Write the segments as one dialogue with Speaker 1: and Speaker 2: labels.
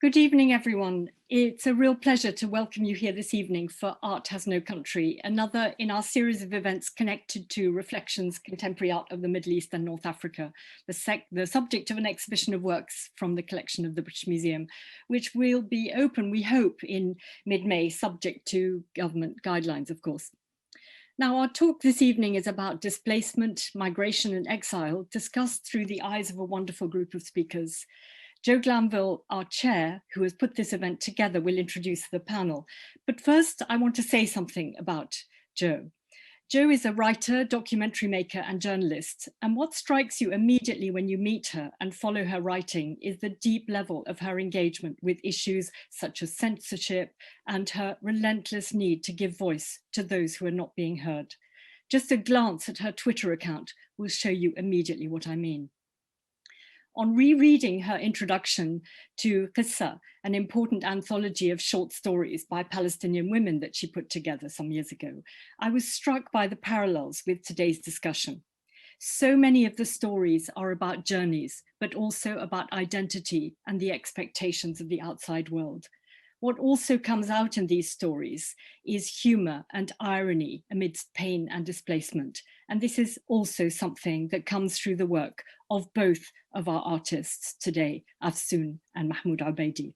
Speaker 1: Good evening, everyone. It's a real pleasure to welcome you here this evening for Art Has No Country, another in our series of events connected to Reflections, Contemporary Art of the Middle East and North Africa, the subject of an exhibition of works from the collection of the British Museum, which will be open, we hope, in mid-May, subject to government guidelines, of course. Now, our talk this evening is about displacement, migration and exile, discussed through the eyes of a wonderful group of speakers. Jo Glanville, our chair, who has put this event together, will introduce the panel. But first, I want to say something about Jo. Jo is a writer, documentary maker, and journalist. And what strikes you immediately when you meet her and follow her writing is the deep level of her engagement with issues such as censorship and her relentless need to give voice to those who are not being heard. Just a glance at her Twitter account will show you immediately what I mean. On rereading her introduction to CaMMEA, an important anthology of short stories by Palestinian women that she put together some years ago, I was struck by the parallels with today's discussion. So many of the stories are about journeys, but also about identity and the expectations of the outside world. What also comes out in these stories is humor and irony amidst pain and displacement. And this is also something that comes through the work of both of our artists today, Afsoon and Mahmoud Abedi.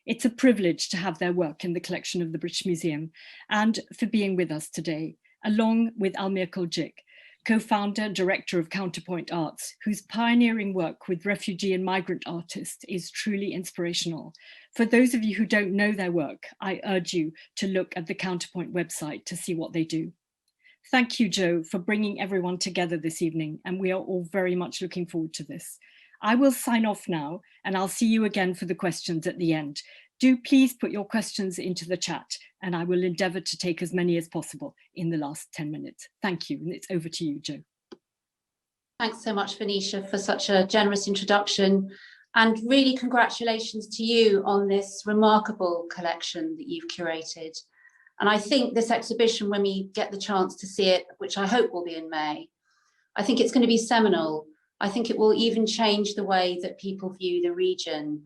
Speaker 1: It's a privilege to have their work in the collection of the British Museum and for being with us today, along with Almir Koljik, co-founder, director of Counterpoint Arts, whose pioneering work with refugee and migrant artists is truly inspirational. For those of you who don't know their work, I urge you to look at the Counterpoint website to see what they do. Thank you, Jo, for bringing everyone together this evening, and we are all very much looking forward to this. I will sign off now, and I'll see you again for the questions at the end. Do please put your questions into the chat, and I will endeavour to take as many as possible in the last 10 minutes. Thank you, and it's over to you, Jo.
Speaker 2: Thanks so much, Venetia, for such a generous introduction, and really congratulations to you on this remarkable collection that you've curated. And I think this exhibition, when we get the chance to see it, which I hope will be in May, I think it's going to be seminal. I think it will even change the way that people view the region,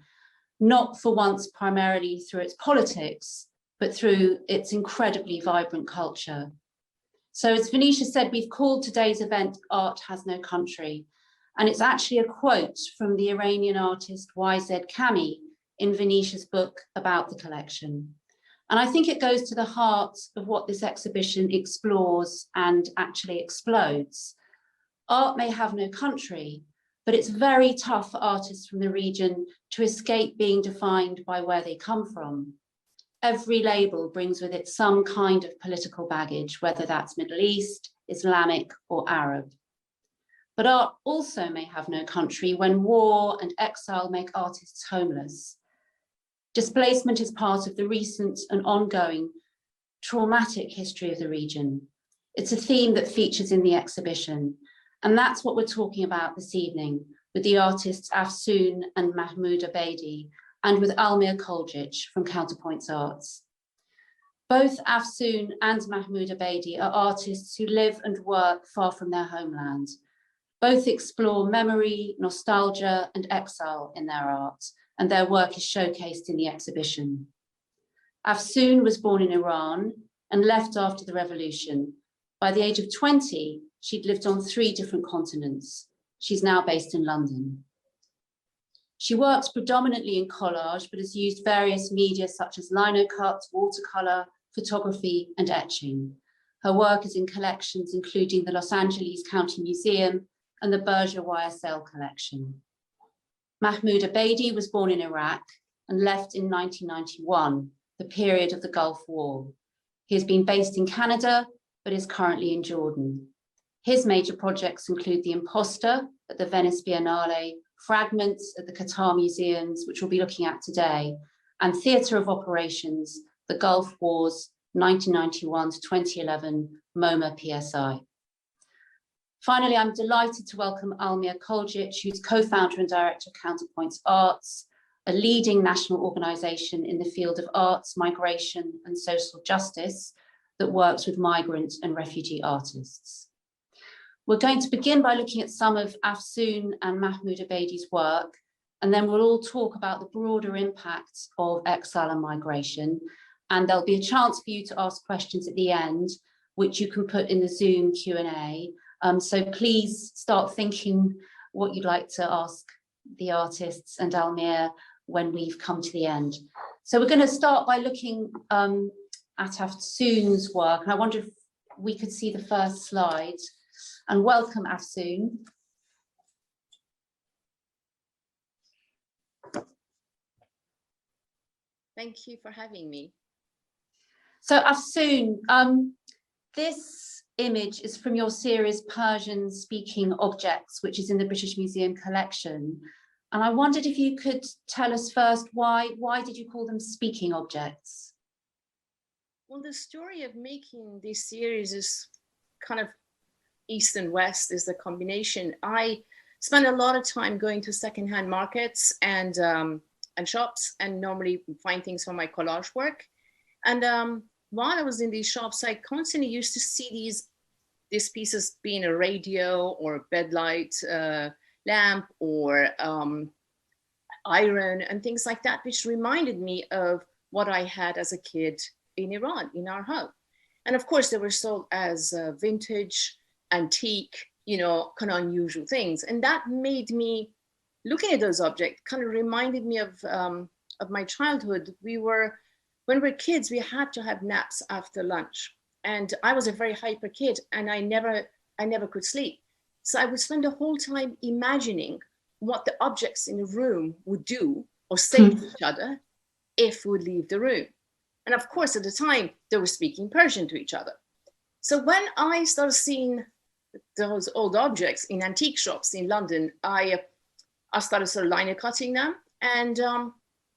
Speaker 2: not for once primarily through its politics, but through its incredibly vibrant culture. So as Venetia said, we've called today's event Art Has No Country. And it's actually a quote from the Iranian artist YZ CaMMEA in Venetia's book about the collection. And I think it goes to the heart of what this exhibition explores and actually explodes. Art may have no country, but it's very tough for artists from the region to escape being defined by where they come from. Every label brings with it some kind of political baggage, whether that's Middle East, Islamic, or Arab. But art also may have no country when war and exile make artists homeless. Displacement is part of the recent and ongoing traumatic history of the region. It's a theme that features in the exhibition, and that's what we're talking about this evening with the artists Afsoon and Mahmoud Abedi, and with Almir Koljik from Counterpoint Arts. Both Afsoon and Mahmoud Abedi are artists who live and work far from their homeland. Both explore memory, nostalgia, and exile in their art, and their work is showcased in the exhibition. Afsoon was born in Iran and left after the revolution. By the age of 20, she'd lived on 3 different continents. She's now based in London. She works predominantly in collage, but has used various media such as linocut, watercolor, photography, and etching. Her work is in collections including the Los Angeles County Museum and the Berger YSL collection. Mahmoud Abedi was born in Iraq and left in 1991, the period of the Gulf War. He has been based in Canada, but is currently in Jordan. His major projects include The Imposter at the Venice Biennale, Fragments at the Qatar Museums, which we'll be looking at today, and Theatre of Operations, the Gulf Wars, 1991 to 2011, MoMA PSI. Finally, I'm delighted to welcome Almir Koljik, who's co-founder and director of Counterpoint Arts, a leading national organisation in the field of arts, migration and social justice that works with migrant and refugee artists. We're going to begin by looking at some of Afsoon and Mahmoud Abedi's work, and then we'll all talk about the broader impact of exile and migration. And there'll be a chance for you to ask questions at the end, which you can put in the Zoom Q&A. So please start thinking what you'd like to ask the artists and Almir when we've come to the end. So we're going to start by looking at Afsoon's work. And I wonder if we could see the first slide. And welcome, Afsoon.
Speaker 3: Thank you for having me.
Speaker 2: So Afsoon, this image is from your series Persian Speaking Objects, which is in the British Museum collection. And I wondered if you could tell us first, why did you call them speaking objects?
Speaker 3: Well, the story of making this series is kind of East and West, is the combination. I spend a lot of time going to secondhand markets and shops, and normally find things for my collage work. And while I was in these shops, I constantly used to see these pieces, being a radio or a bedlight lamp or iron and things like that, which reminded me of what I had as a kid in Iran, in our home. And of course, they were sold as vintage, antique, you know, kind of unusual things. And that made me, looking at those objects, kind of reminded me of my childhood. When we were kids, we had to have naps after lunch. And I was a very hyper kid, and I never could sleep. So I would spend the whole time imagining what the objects in the room would do or say to each other if we would leave the room. And of course, at the time, they were speaking Persian to each other. So when I started seeing those old objects in antique shops in London, I started sort of liner cutting them, and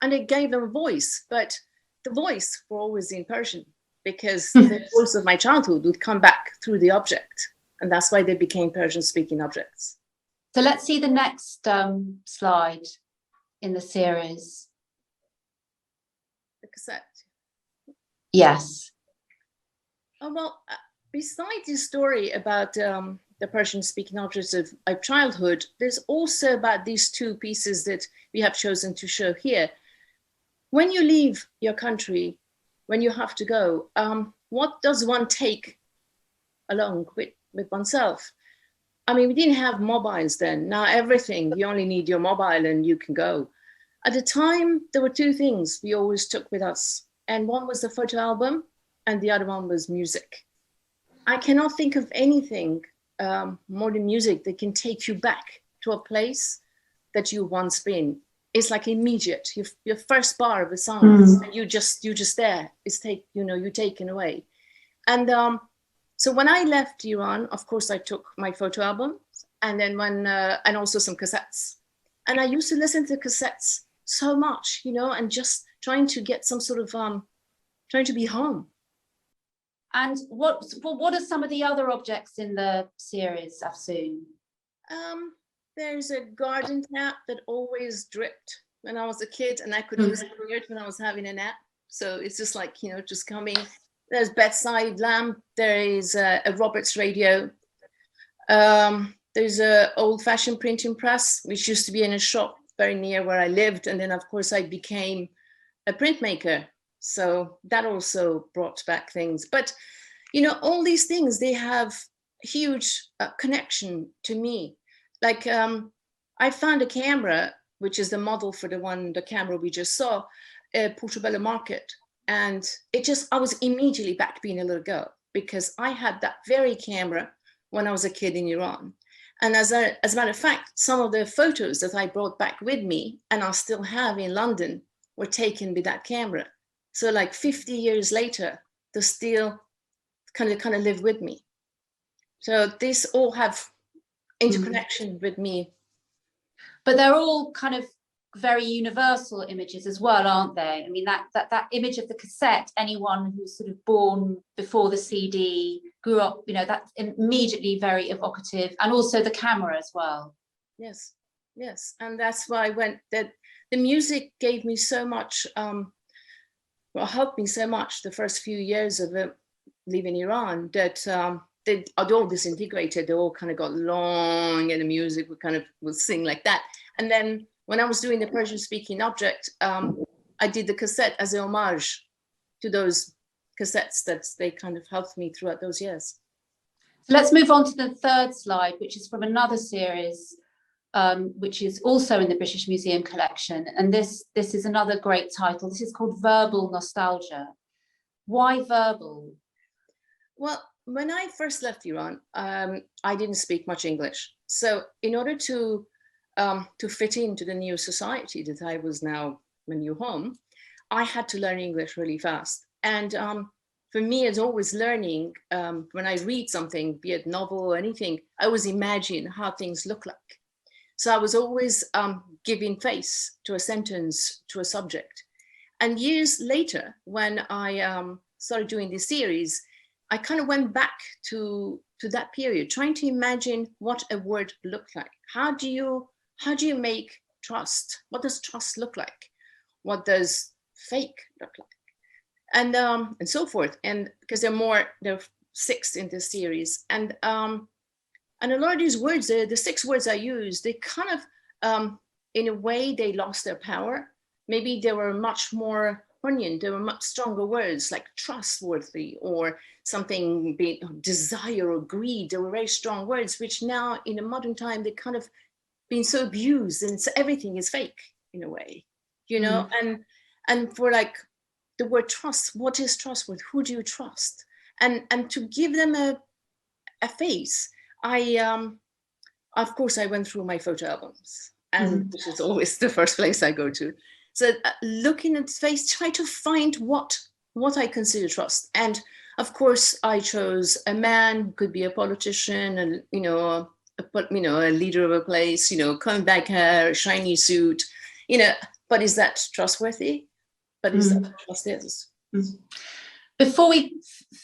Speaker 3: it gave them a voice. But the voice were always in Persian, because the voice of my childhood would come back through the object. And that's why they became Persian speaking objects.
Speaker 2: So let's see the next slide in the series.
Speaker 3: The cassette.
Speaker 2: Yes.
Speaker 3: Oh, well, besides the story about the Persian speaking objects of childhood, there's also about these two pieces that we have chosen to show here. When you leave your country, when you have to go, what does one take along with oneself? I mean, we didn't have mobiles then. Now everything, you only need your mobile and you can go. At the time, there were two things we always took with us. And one was the photo album, and the other one was music. I cannot think of anything more than music that can take you back to a place that you've once been. It's like immediate. Your first bar of a song, and you just there. It's you're taken away. And so when I left Iran, of course, I took my photo album, and then and also some cassettes. And I used to listen to cassettes so much, and just trying to get some sort of trying to be home.
Speaker 2: And what are some of the other objects in the series, Afsoon?
Speaker 3: There's a garden tap that always dripped when I was a kid, and I could always hear it when I was having a nap. So it's just like, just coming. There's bedside lamp. There is a Roberts radio. There's a old-fashioned printing press, which used to be in a shop very near where I lived. And then, of course, I became a printmaker. So that also brought back things. But, all these things, they have huge connection to me. Like I found a camera, which is the model for the camera we just saw, Portobello Market. And I was immediately back being a little girl, because I had that very camera when I was a kid in Iran. And as a matter of fact, some of the photos that I brought back with me and I still have in London were taken with that camera. So like 50 years later, they still kind of live with me. So these all have interconnection with me.
Speaker 2: But they're all kind of very universal images as well, aren't they? I mean, that image of the cassette, anyone who's sort of born before the CD, grew up, that's immediately very evocative, and also the camera as well.
Speaker 3: Yes. And that's why the music gave me so much, helped me so much the first few years of leaving Iran, that they all disintegrated. They all kind of got long, and the music would sing like that. And then when I was doing the Persian speaking object, I did the cassette as a homage to those cassettes that they kind of helped me throughout those years.
Speaker 2: So let's move on to the third slide, which is from another series, which is also in the British Museum collection. And this is another great title. This is called Verbal Nostalgia. Why verbal?
Speaker 3: Well, when I first left Iran, I didn't speak much English. So in order to fit into the new society that I was now my new home, I had to learn English really fast. And for me, it's always learning. When I read something, be it novel or anything, I always imagine how things look like. So I was always giving face to a sentence, to a subject. And years later, when I started doing this series, I kind of went back to that period, trying to imagine what a word looked like. How do you make trust? What does trust look like? What does fake look like? And so forth. And because there are 6 in this series, and a lot of these words, the 6 words I used, they kind of, in a way, they lost their power. Maybe they were much more poignant. They were much stronger words like trustworthy or something, be desire or greed. They were very strong words, which now in a modern time, they kind of been so abused, and so everything is fake in a way, you know. And for like the word trust, what is trustworthy? Who do you trust? And to give them a face, of course, I went through my photo albums, and which is always the first place I go to. So looking at face, try to find what I consider trust. And of course, I chose a man who could be a politician, and a leader of a place, coming back hair, shiny suit, but is that trustworthy? But is that what trust is?
Speaker 2: Before we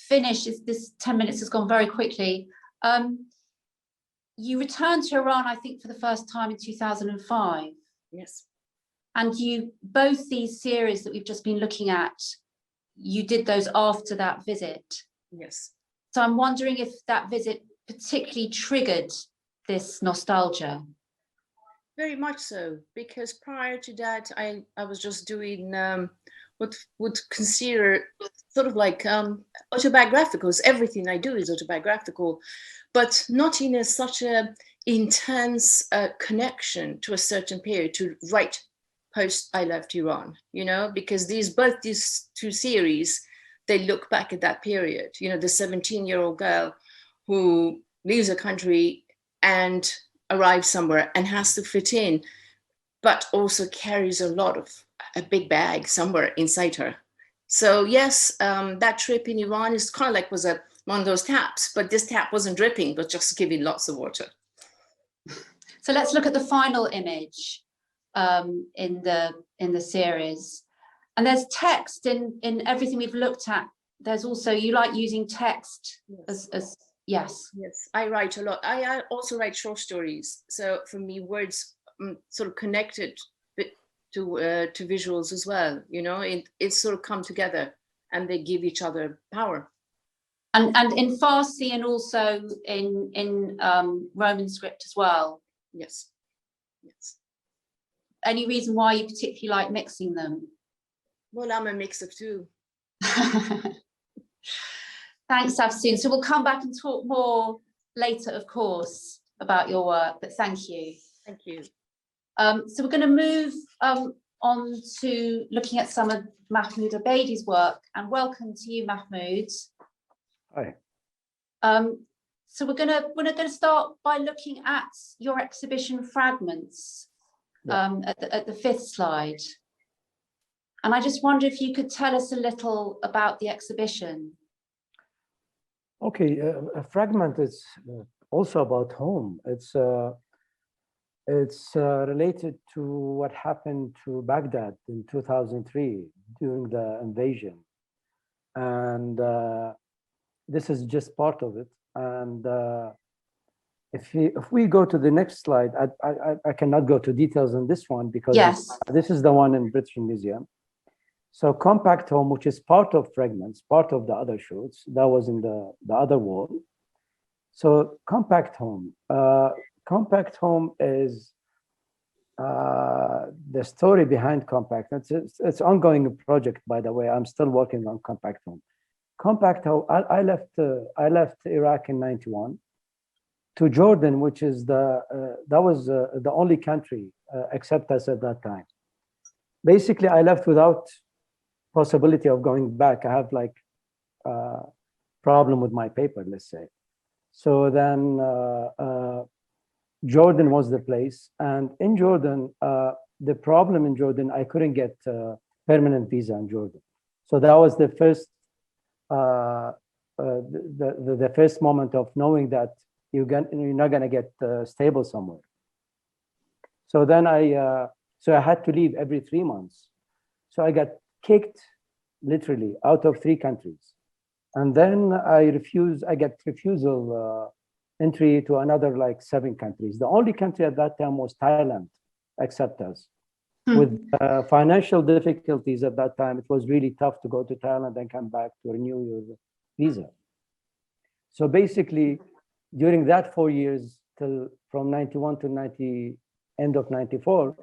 Speaker 2: finish, this 10 minutes has gone very quickly. You returned to Iran, I think, for the first time in 2005.
Speaker 3: Yes.
Speaker 2: And both these series that we've just been looking at, you did those after that visit.
Speaker 3: Yes.
Speaker 2: So I'm wondering if that visit particularly triggered this nostalgia.
Speaker 3: Very much so, because prior to that, I was just doing what would consider sort of like autobiographicals. Everything I do is autobiographical, but not in such a intense connection to a certain period to write post I left Iran, because both these 2 series, they look back at that period, the 17-year-old girl who leaves a country and arrives somewhere and has to fit in, but also carries a big bag somewhere inside her. So yes, that trip in Iran is kind of like was one of those taps, but this tap wasn't dripping, but just giving lots of water.
Speaker 2: So let's look at the final image in the series. And there's text in everything we've looked at. There's also, you like using text as yes.
Speaker 3: Yes, I write a lot. I also write short stories. So for me, words sort of connected to visuals as well. It's sort of come together, and they give each other power.
Speaker 2: And in Farsi, and also in Roman script as well.
Speaker 3: Yes. Yes.
Speaker 2: Any reason why you particularly like mixing them?
Speaker 3: Well, I'm a mix of 2.
Speaker 2: Thanks, Afsoon. So we'll come back and talk more later, of course, about your work, but thank you.
Speaker 3: Thank you.
Speaker 2: So we're going to move on to looking at some of Mahmoud Abedi's work, and welcome to you, Mahmoud. Hi. So we're going to start by looking at your exhibition fragments at the 5th slide. And I just wonder if you could tell us a little about the exhibition.
Speaker 4: Okay, a fragment is also about home. It's related to what happened to Baghdad in 2003 during the invasion. And this is just part of it. And if we go to the next slide, I cannot go to details on this one because this is the one in British Museum. So compact home, which is part of fragments, part of the other shoots, that was in the other wall. So compact home is the story behind Compact. It's ongoing project, by the way. I'm still working on Compact Home. Compact Home. I left Iraq in '91 to Jordan, which is that was the only country except us at that time. Basically, I left without possibility of going back. I have like problem with my paper, let's say. So then Jordan was the place. And in Jordan, the problem in Jordan, I couldn't get a permanent visa in Jordan. So that was the first, the first moment of knowing that you're not gonna get stable somewhere. So then I had to leave every 3 months. So I got kicked literally out of 3 countries. And then I got refusal entry to another like 7 countries. The only country at that time was Thailand, accept us. With financial difficulties at that time, it was really tough to go to Thailand and come back to renew your visa. So basically, during that 4 years, till from 91 to end of 94,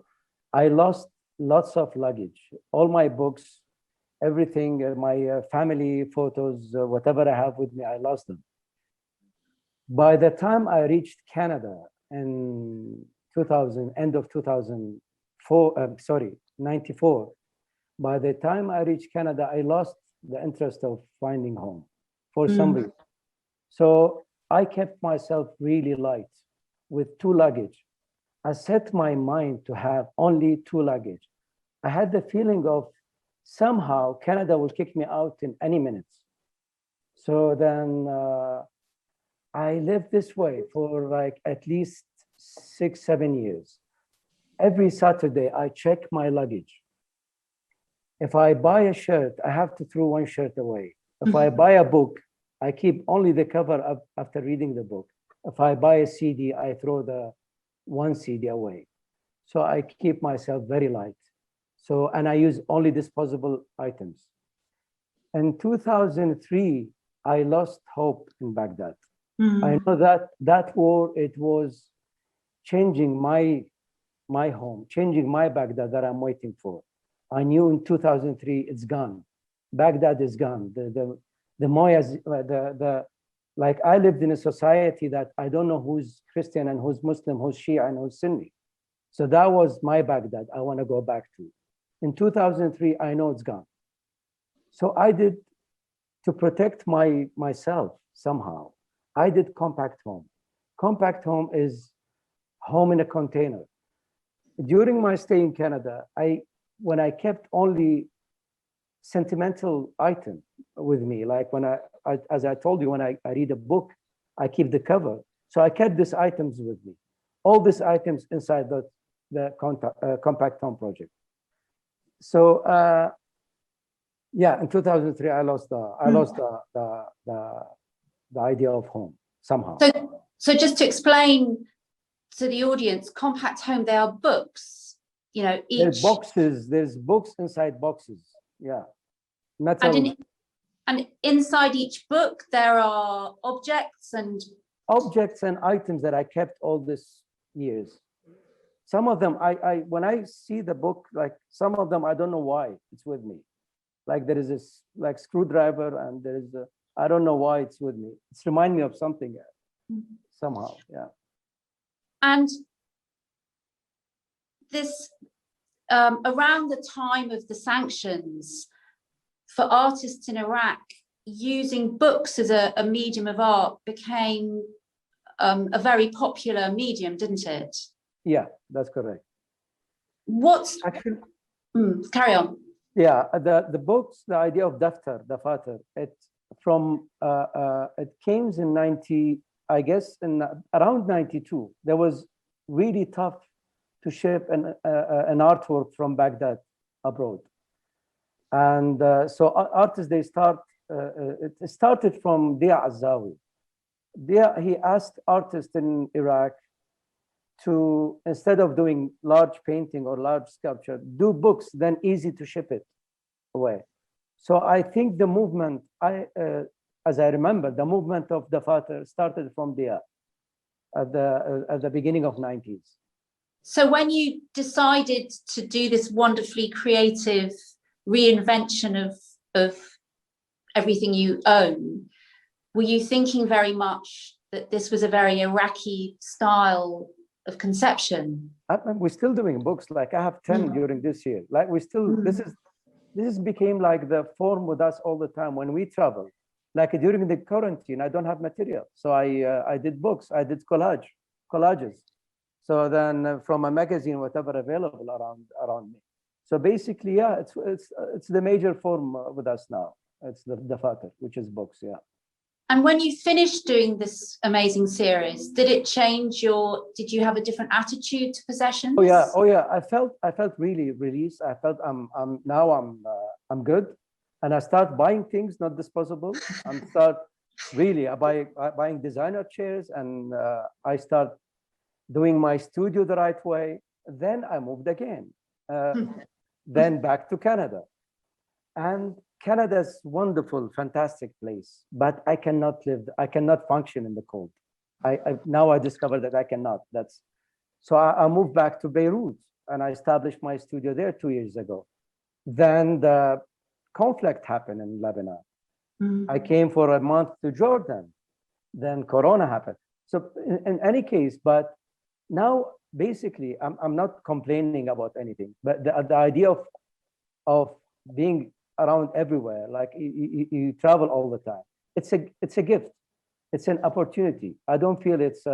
Speaker 4: I lost lots of luggage, all my books, everything, my family photos, whatever I have with me, I lost them. By the time I reached Canada in 2000, end of 2004, 94, by the time I reached Canada, I lost the interest of finding home for some reason. So I kept myself really light with 2 luggage. I set my mind to have only 2 luggage. I had the feeling of somehow Canada will kick me out in any minute. So then I lived this way for like at least 6, 7 years. Every Saturday, I check my luggage. If I buy a shirt, I have to throw 1 shirt away. If I buy a book, I keep only the cover up after reading the book. If I buy a CD, I throw the 1 CD away. So I keep myself very light. So, and I use only disposable items. In 2003, I lost hope in Baghdad. I know that war, it was changing my home, changing my Baghdad that I'm waiting for. I knew in 2003, it's gone. Baghdad is gone. The Moyas, like I lived in a society that I don't know who's Christian and who's Muslim, who's Shia and who's Sunni. So that was my Baghdad I want to go back to. In 2003, I know it's gone. So I did, to protect myself somehow, I did Compact Home. Compact Home is home in a container. During my stay in Canada, when I kept only sentimental item with me, like when as I told you, when I read a book, I keep the cover. So I kept these items with me. All these items inside the Compact Home project. So yeah, in 2003, I lost the idea of home somehow.
Speaker 2: So just to explain to the audience, Compact Home, they are books, you know, each.
Speaker 4: There's boxes, there's books inside boxes. Yeah. Metal.
Speaker 2: And inside each book, there are objects and
Speaker 4: items that I kept all these years. Some of them, when I see the book, like some of them, I don't know why it's with me. Like there is this like screwdriver and there is I don't know why it's with me. It's remind me of something somehow, yeah.
Speaker 2: And this, around the time of the sanctions, for artists in Iraq, using books as a medium of art became a very popular medium, didn't it?
Speaker 4: Yeah, that's correct.
Speaker 2: What's actually? Carry on.
Speaker 4: Yeah, the books, the idea of dafatar, it came in 90, I guess, in around 92. There was really tough to ship an artwork from Baghdad abroad. And so artists, they it started from Dia Azawi. He asked artists in Iraq to, instead of doing large painting or large sculpture, do books, then easy to ship it away. So I think the movement, as I remember, the movement of Dafatar started from Dia at the beginning of 90s.
Speaker 2: So when you decided to do this wonderfully creative reinvention of everything you own, were you thinking very much that this was a very Iraqi style of conception?
Speaker 4: We're still doing books. Like I have 10 during this year. Like we still, this became like the form with us all the time when we travel. Like during the quarantine, I don't have material. So I did books, I did collages. So then from a magazine, whatever available around me. So basically, yeah, it's the major form with us now. It's the fatter, which is books, yeah.
Speaker 2: And when you finished doing this amazing series, did it change did you have a different attitude to possessions?
Speaker 4: Oh yeah. I felt really released. I felt I'm good. And I start buying things, not disposable. And start really buying designer chairs, and I start doing my studio the right way. Then I moved again, then back to Canada. And Canada's wonderful, fantastic place, but I cannot function in the cold. Now I discovered that I cannot. So I moved back to Beirut, and I established my studio there 2 years ago. Then the conflict happened in Lebanon. I came for a month to Jordan. Then Corona happened. So in any case, but now basically I'm not complaining about anything, but the idea of being around everywhere, like you travel all the time. It's a gift. It's an opportunity. I don't feel it's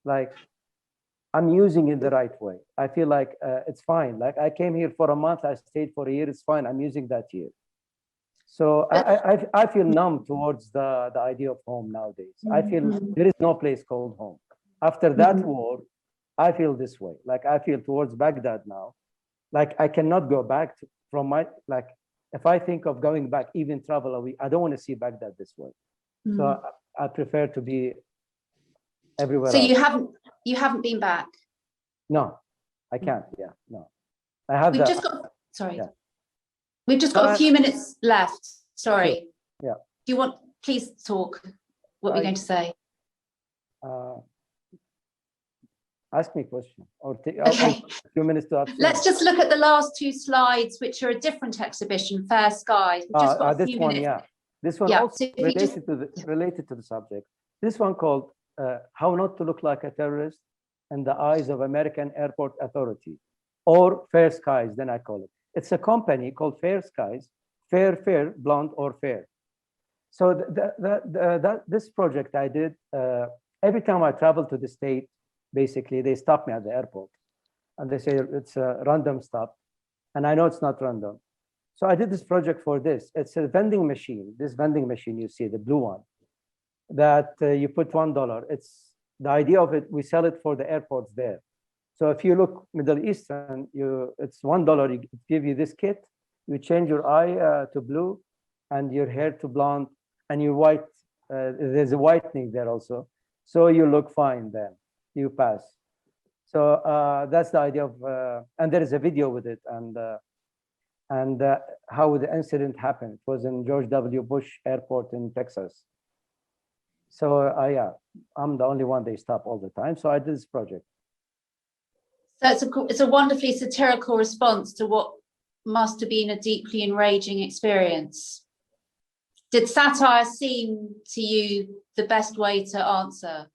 Speaker 4: like I'm using it the right way. I feel like it's fine. Like I came here for a month, I stayed for a year, it's fine. I'm using that year. So I feel numb towards the idea of home nowadays. I feel there is no place called home. After that war, I feel this way. Like I feel towards Baghdad now. Like I cannot go back from my, like if I think of going back, even travel away, I don't want to see Baghdad this way. So I prefer to be everywhere
Speaker 2: So
Speaker 4: else.
Speaker 2: you haven't been back?
Speaker 4: No, I can't. Yeah, no. I have
Speaker 2: We've just got a few minutes left. Sorry.
Speaker 4: Sure. Yeah.
Speaker 2: Do you want, please talk. What were you going to say?
Speaker 4: Ask me a question, or take
Speaker 2: Okay.
Speaker 4: a few minutes to ask.
Speaker 2: Let's just look at the last two slides, which are a different exhibition, Fair Skies. We've just got a few minutes.
Speaker 4: Yeah. This one also related to the subject. This one called How Not to Look Like a Terrorist in the Eyes of American Airport Authority, or Fair Skies, then I call it. It's a company called Fair Skies, fair, blonde, or fair. So this project I did, every time I travel to the state, basically they stop me at the airport and they say it's a random stop. And I know it's not random. So I did this project for this. It's a vending machine. This vending machine you see, the blue one, that you put $1. It's the idea of it, we sell it for the airports there. So if you look Middle Eastern, it's $1, you give you this kit, you change your eye to blue and your hair to blonde and your white, there's a whitening there also. So you look fine then, you pass. So that's the idea of, and there is a video with it and how the incident happened. It was in George W. Bush Airport in Texas. So yeah, I'm the only one they stop all the time. So I did this project.
Speaker 2: So it's a wonderfully satirical response to what must have been a deeply enraging experience. Did satire seem to you the best way to answer?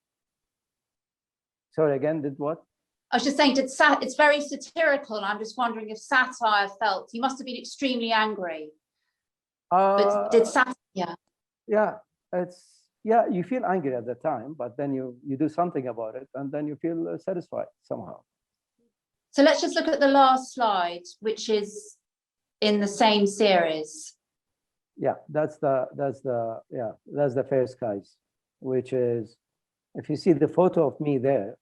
Speaker 4: Sorry, again, did what?
Speaker 2: I was just saying, it's very satirical, and I'm just wondering if satire felt, you must have been extremely angry. But did satire,
Speaker 4: Yeah, you feel angry at the time, but then you do something about it, and then you feel satisfied somehow.
Speaker 2: So let's just look at the last slide, which is in the same series.
Speaker 4: Yeah, that's the Fair Skies, which is, if you see the photo of me there,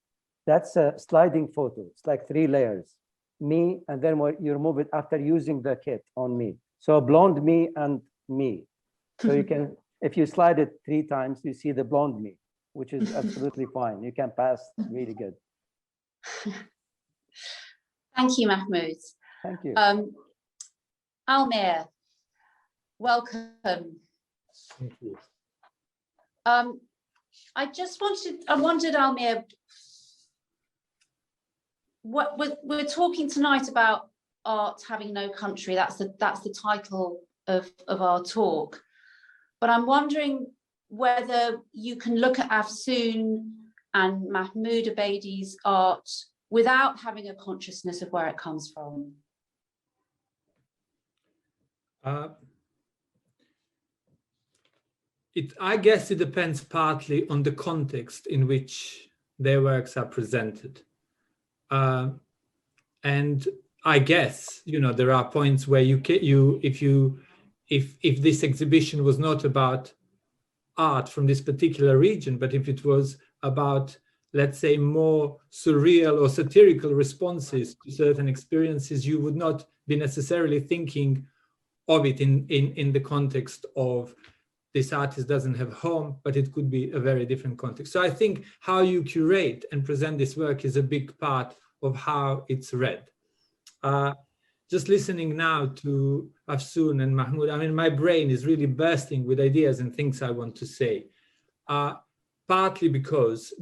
Speaker 4: that's a sliding photo. It's like 3 layers, me, and then you remove it after using the kit on me. So blonde me and me. So you can, if you slide it 3 times, you see the blonde me, which is absolutely fine. You can pass really good.
Speaker 2: Thank you, Mahmoud.
Speaker 4: Thank you.
Speaker 2: Almir, welcome.
Speaker 4: Thank you.
Speaker 2: I wondered, Almir, we're talking tonight about art having no country. That's the title of our talk. But I'm wondering whether you can look at Afsoon and Mahmoud Abedi's art without having a consciousness of where it comes from.
Speaker 5: I guess it depends partly on the context in which their works are presented. And I guess, you know, there are points where if this exhibition was not about art from this particular region, but if it was about, let's say, more surreal or satirical responses to certain experiences, you would not be necessarily thinking of it in the context of this artist doesn't have home, but it could be a very different context. So I think how you curate and present this work is a big part of how it's read. Just listening now to Afsoon and Mahmoud, I mean, my brain is really bursting with ideas and things I want to say. Partly because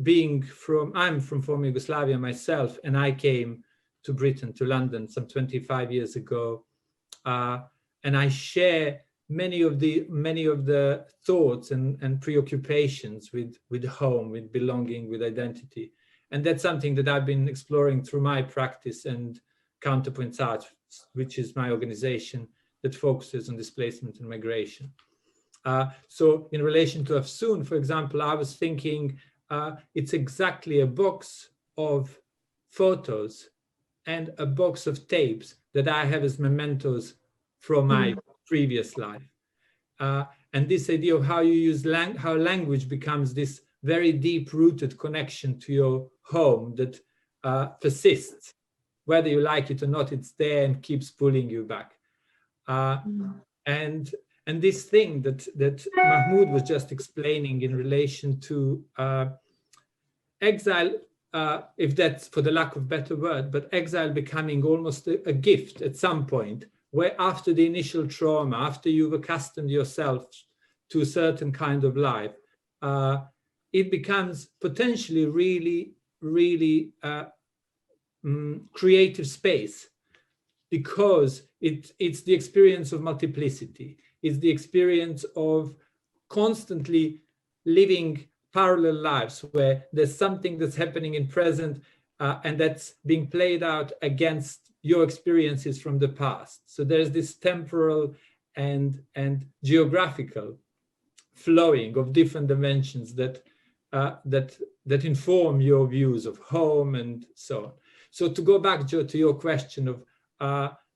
Speaker 5: I'm from former Yugoslavia myself, and I came to Britain, to London, some 25 years ago. And I share many of the thoughts and preoccupations with home, with belonging, with identity. And that's something that I've been exploring through my practice and Counterpoints Art, which is my organization that focuses on displacement and migration. So in relation to Afsoon, for example, I was thinking it's exactly a box of photos and a box of tapes that I have as mementos from my previous life. And this idea of how you use how language becomes this very deep-rooted connection to your home that persists. Whether you like it or not, it's there and keeps pulling you back. And this thing that Mahmoud was just explaining in relation to exile, if that's for the lack of a better word, but exile becoming almost a gift at some point, where after the initial trauma, after you've accustomed yourself to a certain kind of life, it becomes potentially really, really creative space, because it's the experience of multiplicity. It's the experience of constantly living parallel lives where there's something that's happening in present and that's being played out against your experiences from the past. So there's this temporal and geographical flowing of different dimensions that inform your views of home and so on. So to go back, Joe, to your question of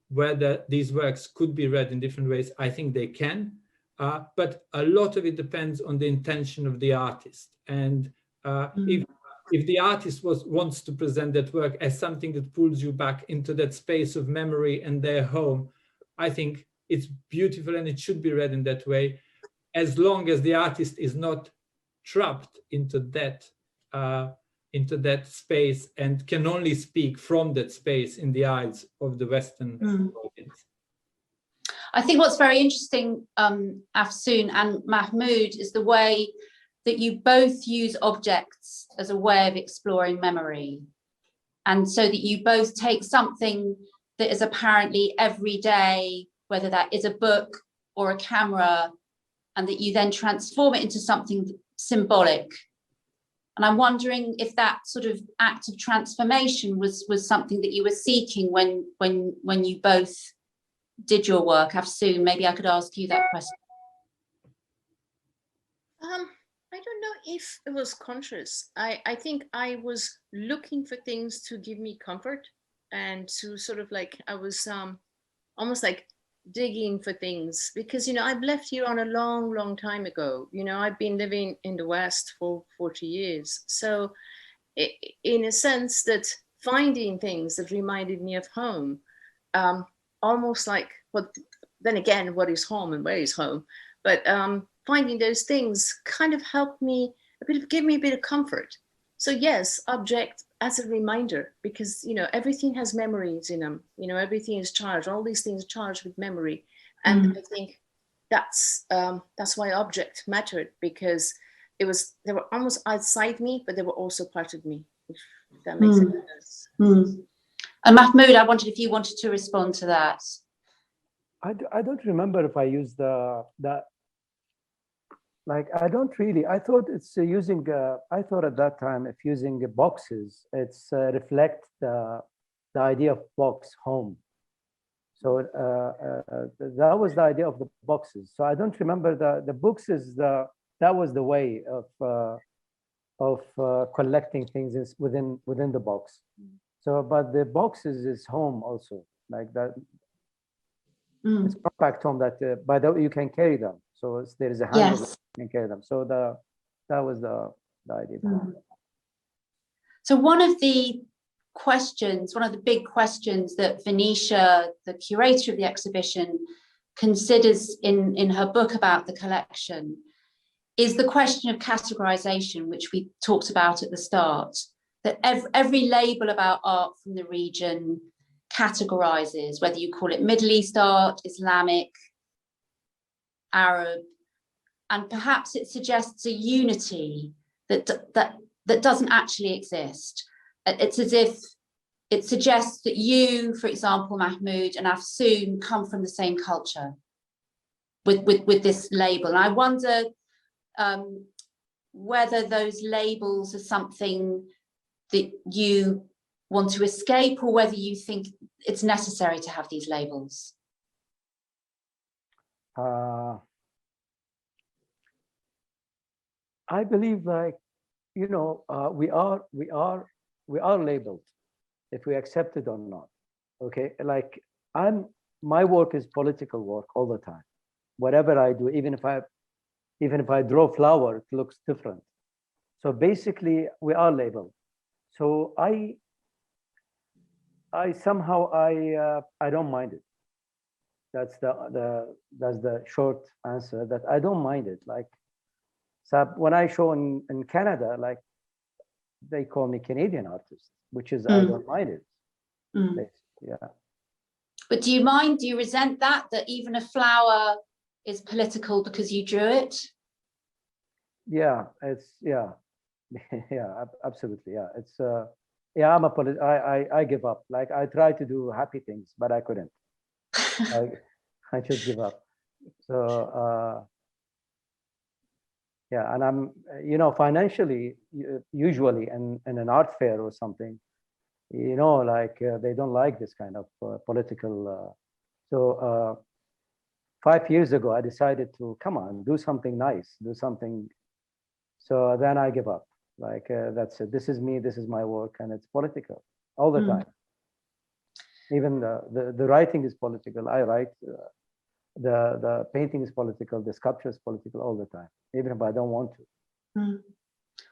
Speaker 5: whether these works could be read in different ways, I think they can, but a lot of it depends on the intention of the artist. And if the artist wants to present that work as something that pulls you back into that space of memory and their home, I think it's beautiful and it should be read in that way, as long as the artist is not trapped into that space and can only speak from that space in the eyes of the Western audience.
Speaker 2: I think what's very interesting, Afsoon and Mahmoud, is the way that you both use objects as a way of exploring memory. And so that you both take something that is apparently everyday, whether that is a book or a camera, and that you then transform it into something symbolic. And I'm wondering if that sort of act of transformation was something that you were seeking when you both did your work. Afsoon, maybe I could ask you that question.
Speaker 3: I don't know if it was conscious. I think I was looking for things to give me comfort and to sort of like, I was almost like digging for things, because, you know, I've left here on a long time ago. You know, I've been living in the West for 40 years. So in a sense that finding things that reminded me of home, almost like, then again, what is home and where is home? But finding those things kind of helped me give me a bit of comfort. So yes, object as a reminder, because, you know, everything has memories in them. You know, everything is charged. All these things are charged with memory. And I think that's why object mattered, because they were almost outside me, but they were also part of me, if that makes sense.
Speaker 2: And Mahmoud, I wondered if you wanted to respond to that.
Speaker 4: I don't remember if I used like, I don't really, I thought it's using, I thought at that time, if using boxes, it's reflect the idea of box, home. So that was the idea of the boxes. So I don't remember the books is that was the way of collecting things within the box. So, but the boxes is home also, like that. It's compact home that, by the way, you can carry them. So there is a handle,
Speaker 2: Yes.
Speaker 4: you can carry them. So that was the idea.
Speaker 2: So one of the big questions that Venetia, the curator of the exhibition, considers in her book about the collection is the question of categorization, which we talked about at the start, that every label about art from the region categorizes, whether you call it Middle East art, Islamic, Arab, and perhaps it suggests a unity that doesn't actually exist. It's as if it suggests that you, for example, Mahmoud and Afsoon, come from the same culture with this label. And I wonder whether those labels are something that you want to escape, or whether you think it's necessary to have these labels.
Speaker 4: I believe, like, you know, we are labeled, if we accept it or not. Okay, like my work is political work all the time. Whatever I do, even if I draw flower, it looks different. So basically, we are labeled. So I somehow I don't mind it. That's the short answer, that I don't mind it. Like, so when I show in Canada, like, they call me Canadian artist, which is I don't mind it. Yeah.
Speaker 2: But do you mind? Do you resent that even a flower is political because you drew it?
Speaker 4: Yeah, it's yeah, absolutely. Yeah, it's yeah. I give up. Like, I try to do happy things, but I couldn't. I just give up. So yeah, and I'm, you know, financially, usually in an art fair or something, you know, like they don't like this kind of political. So 5 years ago, I decided to come on, do something nice, do something. So then I give up. Like, that's it. This is me. This is my work, and it's political all the time. Even the writing is political. I write. The painting is political. The sculpture is political all the time, even if I don't want to.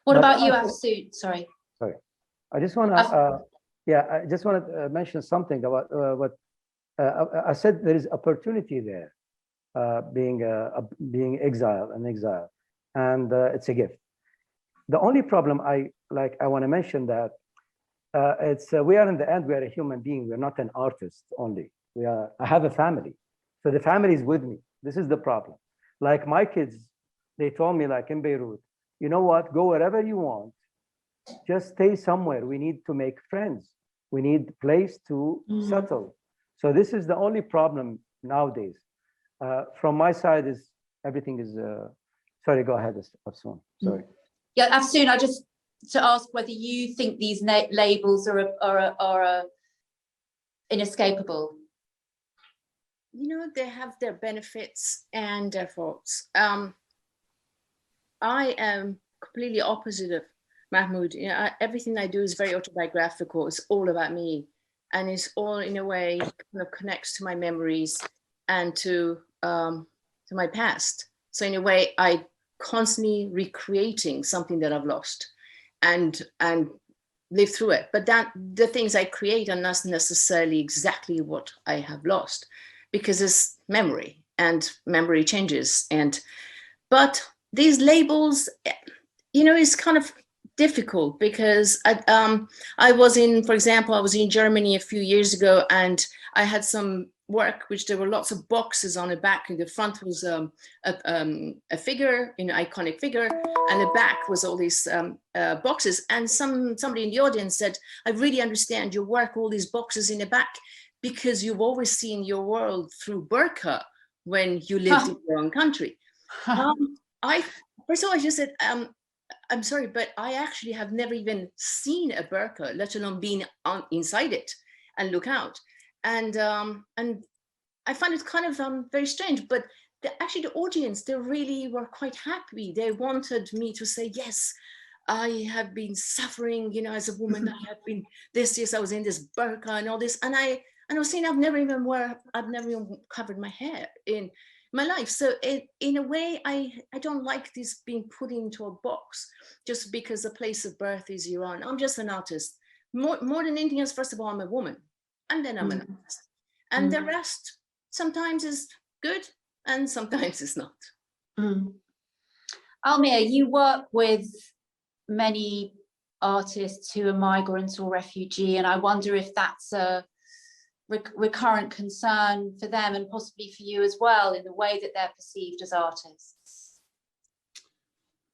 Speaker 2: What about you, Afsoon? Sorry.
Speaker 4: I just want to. Yeah, I just want to mention something about what I said. There is opportunity there, being exile, and it's a gift. The only problem I want to mention that it's we are in the end, we are a human being. We're not an artist only. I have a family, so the family is with me. This is the problem. Like, my kids, they told me, like, in Beirut, you know what? Go wherever you want. Just stay somewhere. We need to make friends. We need a place to settle. So this is the only problem nowadays. From my side, is everything is. Sorry, go ahead, Afsoon. Sorry.
Speaker 2: Yeah, Afsoon, I just to ask whether you think these labels are inescapable.
Speaker 3: You know, they have their benefits and their faults. I am completely opposite of Mahmoud. You know, everything I do is very autobiographical. It's all about me, and it's all, in a way, kind of connects to my memories and to my past. So in a way, I constantly recreating something that I've lost, and live through it. But the things I create are not necessarily exactly what I have lost, because it's memory, and memory changes. But these labels, you know, it's kind of difficult, because I was in, for example, I was in Germany a few years ago, and I had some work, which there were lots of boxes on the back. In the front was a figure, an iconic figure, and the back was all these boxes. And somebody in the audience said, I really understand your work, all these boxes in the back, because you've always seen your world through burqa when you lived in your own country. First of all, I just said, I'm sorry, but I actually have never even seen a burqa, let alone been inside it and look out. And I find it kind of very strange, but actually the audience, they really were quite happy. They wanted me to say, yes, I have been suffering, you know, as a woman. I have been this, yes, I was in this burqa and all this. And I was saying, I've never even covered my hair in my life. So in a way, I don't like this being put into a box just because the place of birth is Iran. I'm just an artist. More than anything else, first of all, I'm a woman, and then I'm an artist. And the rest sometimes is good and sometimes it's not.
Speaker 2: CaMMEA, you work with many artists who are migrants or refugee, and I wonder if that's a recurrent concern for them and possibly for you as well in the way that they're perceived as artists.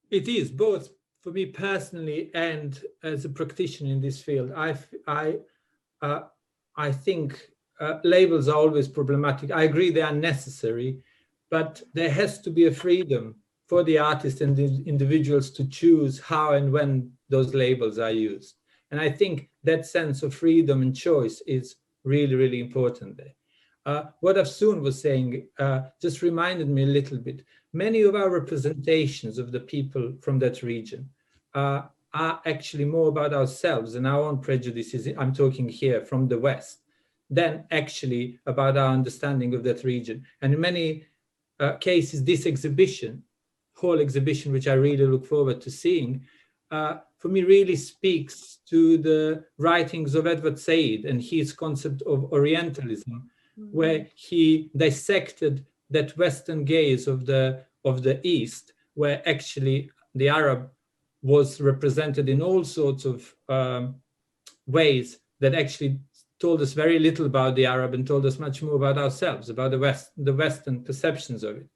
Speaker 5: It is, both for me personally and as a practitioner in this field. I think labels are always problematic. I agree they are necessary, but there has to be a freedom for the artists and the individuals to choose how and when those labels are used. And I think that sense of freedom and choice is really, really important there. What Afsoon was saying just reminded me a little bit. Many of our representations of the people from that region are actually more about ourselves and our own prejudices. I'm talking here from the West, than actually about our understanding of that region. And in many cases, this whole exhibition, which I really look forward to seeing, for me really speaks to the writings of Edward Said and his concept of Orientalism, where he dissected that Western gaze of the East, where actually the Arab was represented in all sorts of ways that actually told us very little about the Arab and told us much more about ourselves, about the Western perceptions of it.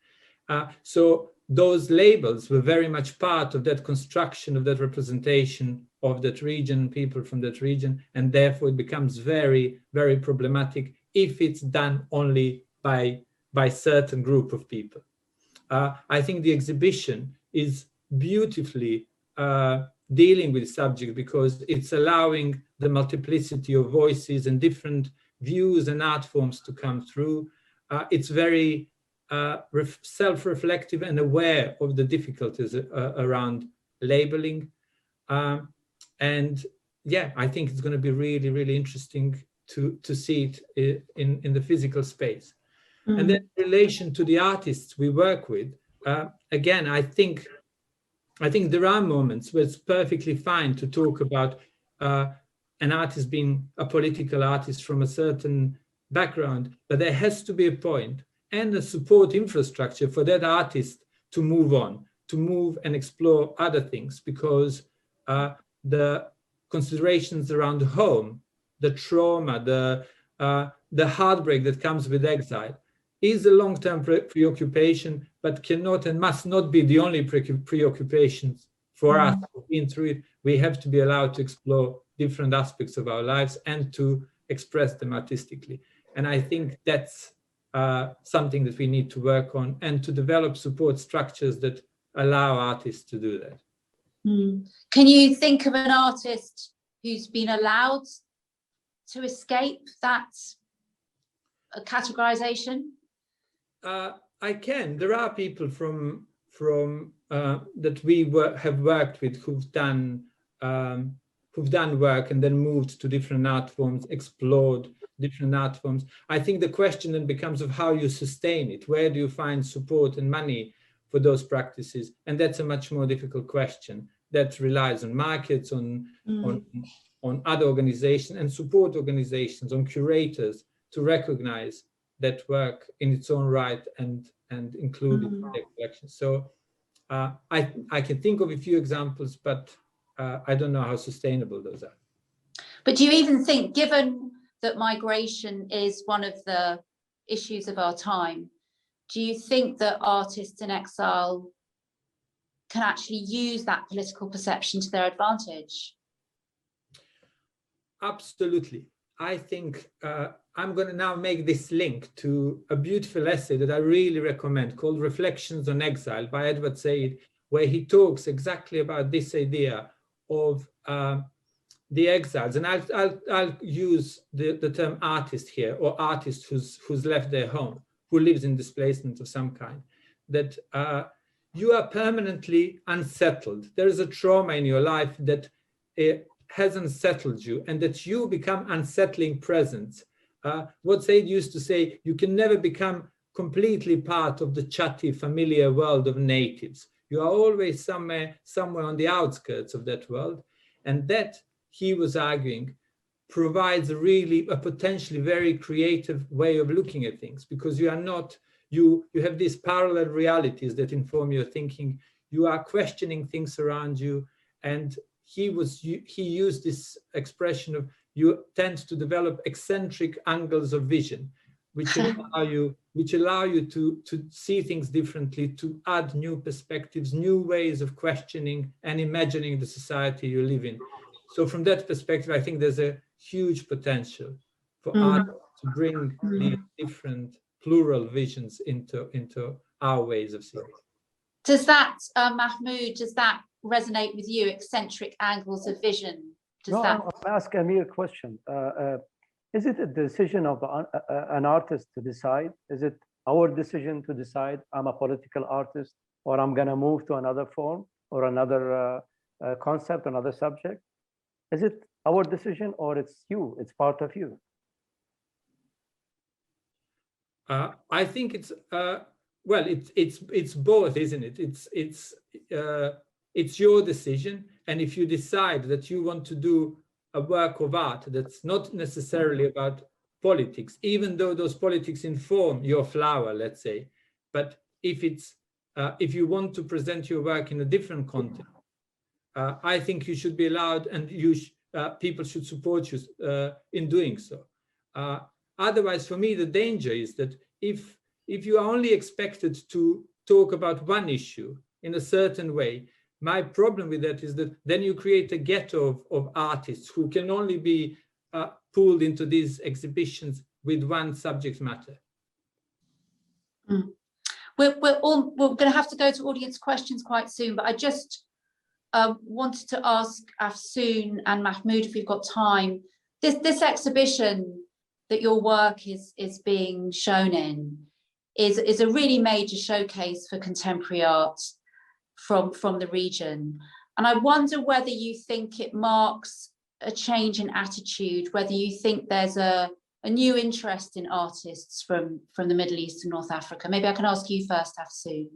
Speaker 5: So those labels were very much part of that construction of that representation of that region, people from that region, and therefore it becomes very, very problematic if it's done only by certain group of people. I think the exhibition is beautifully dealing with the subject because it's allowing the multiplicity of voices and different views and art forms to come through. It's very self-reflective and aware of the difficulties around labeling. And yeah, I think it's going to be really, really interesting to see it in the physical space. And then in relation to the artists we work with, again, I think there are moments where it's perfectly fine to talk about an artist being a political artist from a certain background, but there has to be a point and a support infrastructure for that artist to move on, to move and explore other things, because the considerations around home, the trauma, the heartbreak that comes with exile is a long-term preoccupation, but cannot and must not be the only preoccupations for us. In through it, we have to be allowed to explore different aspects of our lives and to express them artistically. And I think that's something that we need to work on, and to develop support structures that allow artists to do that.
Speaker 2: Can you think of an artist who's been allowed to escape that categorization?
Speaker 5: I can. There are people from that we have worked with who've done work and then moved to different art forms, explored different art forms. I think the question then becomes of how you sustain it. Where do you find support and money for those practices? And that's a much more difficult question that relies on markets, on other organizations and support organizations, on curators to recognize that work in its own right and include it in their collection. So I can think of a few examples, but I don't know how sustainable those are.
Speaker 2: But do you even think, given that migration is one of the issues of our time, do you think that artists in exile can actually use that political perception to their advantage?
Speaker 5: Absolutely. I think I'm going to now make this link to a beautiful essay that I really recommend called Reflections on Exile by Edward Said, where he talks exactly about this idea of the exiles. And I'll use the term artist here, or artist who's left their home, who lives in displacement of some kind, that you are permanently unsettled. There is a trauma in your life that has unsettled you, and that you become unsettling presence. What Said used to say, you can never become completely part of the chatty, familiar world of natives. You are always somewhere on the outskirts of that world. And that, he was arguing, provides a potentially very creative way of looking at things, because you are not, you have these parallel realities that inform your thinking. You are questioning things around you. And he used this expression of, you tend to develop eccentric angles of vision, which allow you to see things differently, to add new perspectives, new ways of questioning and imagining the society you live in. So from that perspective, I think there's a huge potential for art to bring these different plural visions into our ways of seeing.
Speaker 2: Does that, Mahmoud, does that resonate with you, eccentric angles of vision?
Speaker 4: I'll ask Amir a question. Is it a decision of an artist to decide? Is it our decision to decide I'm a political artist, or I'm going to move to another form or another concept, another subject? Is it our decision, or it's you? It's part of you?
Speaker 5: I think it's it's both, isn't it? It's your decision, and if you decide that you want to do a work of art that's not necessarily about politics, even though those politics inform your flower, let's say, but if you want to present your work in a different context, I think you should be allowed, and people should support you in doing so. Otherwise, for me, the danger is that if you are only expected to talk about one issue in a certain way, my problem with that is that then you create a ghetto of artists who can only be pulled into these exhibitions with one subject matter.
Speaker 2: We're going to have to go to audience questions quite soon, but I just wanted to ask Afsoon and Mahmoud, if we've got time, this exhibition that your work is being shown in is a really major showcase for contemporary art from the region. And I wonder whether you think it marks a change in attitude, whether you think there's a new interest in artists from the Middle East and North Africa. Maybe I can ask you first, Afsoon.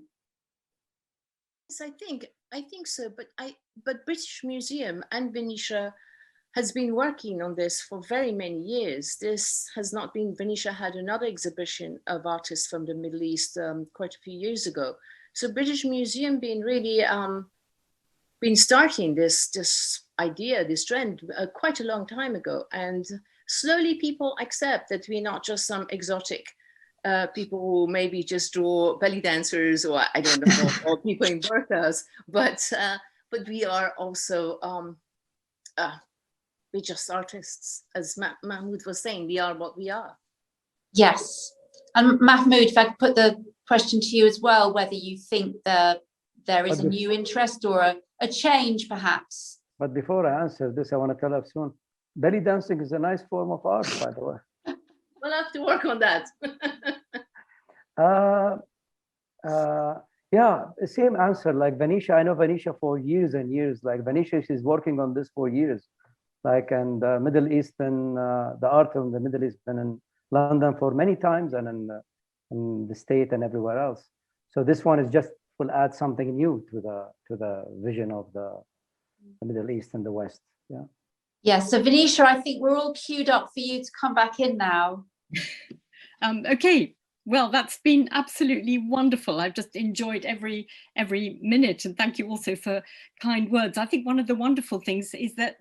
Speaker 3: Yes, I think so, but British Museum and Venetia has been working on this for very many years. This has not been, Venetia had another exhibition of artists from the Middle East quite a few years ago. So British Museum been really been starting this idea, this trend quite a long time ago. And slowly people accept that we're not just some exotic people who maybe just draw belly dancers, or I don't know, or people in burqas, but we are also, we're just artists. As Mahmoud was saying, we are what we are.
Speaker 2: Yes. And Mahmoud, if I could put the question to you as well, whether you think there is a new interest or a change perhaps.
Speaker 4: But before I answer this, I want to tell Afsoon, belly dancing is a nice form of art, by the way.
Speaker 3: We'll have to work on that.
Speaker 4: Yeah, same answer like Venetia. I know Venetia for years and years. Like Venetia, she's working on this for years. Like, and Middle Eastern, the art of the Middle East, been in London for many times, and in the state and everywhere else. So this one is just will add something new to the vision of the Middle East and the West. Yeah.
Speaker 2: Yeah. So Venetia, I think we're all queued up for you to come back in now.
Speaker 1: Okay. Well, that's been absolutely wonderful. I've just enjoyed every minute, and thank you also for kind words. I think one of the wonderful things is that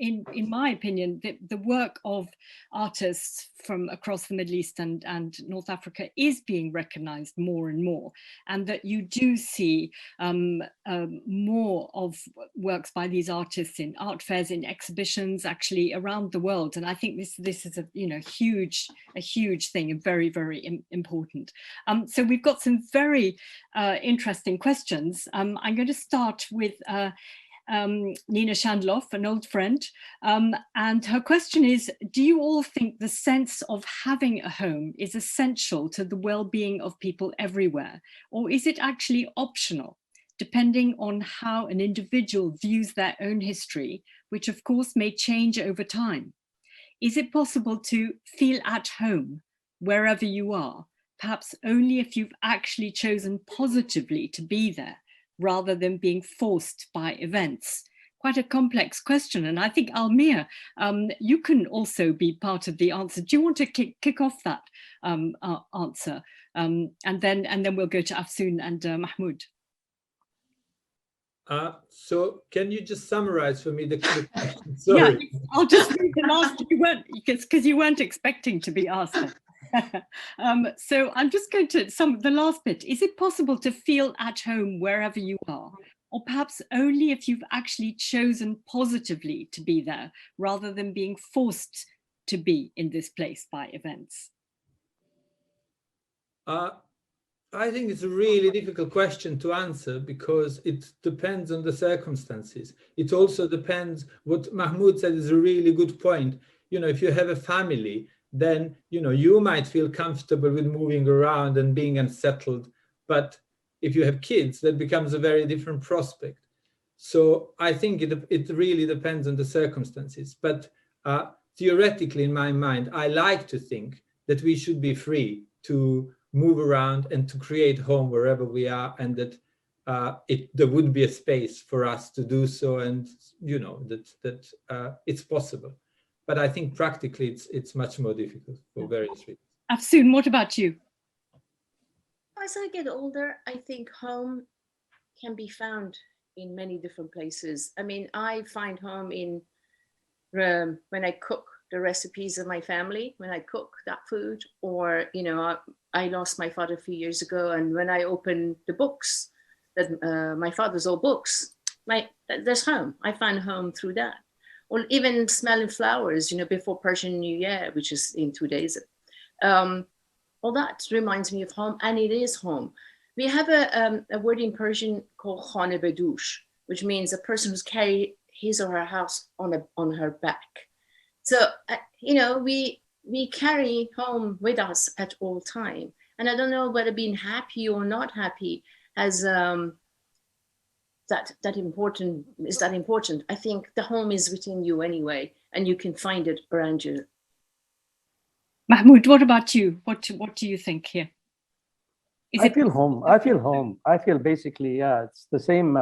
Speaker 1: in my opinion, the work of artists from across the Middle East and North Africa is being recognized more and more, and that you do see more of works by these artists in art fairs, in exhibitions, actually around the world. And I think this is a huge thing, and very, very important. So we've got some very interesting questions. I'm going to start with Nina Shandloff, an old friend, and her question is, do you all think the sense of having a home is essential to the well-being of people everywhere, or is it actually optional, depending on how an individual views their own history, which of course may change over time? Is it possible to feel at home wherever you are, perhaps only if you've actually chosen positively to be there, rather than being forced by events? Quite a complex question. And I think, Almir, you can also be part of the answer. Do you want to kick off that answer? And then we'll go to Afsoon and Mahmoud.
Speaker 5: So can you just summarize for me the question? Sorry.
Speaker 1: Yeah, I'll just read the last, because you weren't expecting to be asked. So I'm just going to the last bit. Is it possible to feel at home wherever you are, or perhaps only if you've actually chosen positively to be there, rather than being forced to be in this place by events?
Speaker 5: I think it's a really difficult question to answer, because it depends on the circumstances. It also depends, what Mahmoud said is a really good point. If you have a family, then you might feel comfortable with moving around and being unsettled. But if you have kids, that becomes a very different prospect. So I think it really depends on the circumstances. But theoretically, in my mind, I like to think that we should be free to move around and to create home wherever we are, and that there would be a space for us to do so, and that it's possible. But I think practically it's much more difficult for various reasons.
Speaker 1: Afsoon, what about you?
Speaker 3: As I get older, I think home can be found in many different places. I mean, I find home in when I cook the recipes of my family, when I cook that food, or, I lost my father a few years ago, and when I open the books, that my father's old books, there's home. I find home through that. Or even smelling flowers, before Persian New Year, which is in 2 days. All that reminds me of home, and it is home. We have a word in Persian called khane bedush, which means a person who's carried his or her house on her back. So, we carry home with us at all time. And I don't know whether being happy or not happy has that important. I think the home is within you anyway, and you can find it around you.
Speaker 1: Mahmoud, what about you? What do you think here?
Speaker 4: I feel home. I feel basically, it's the same.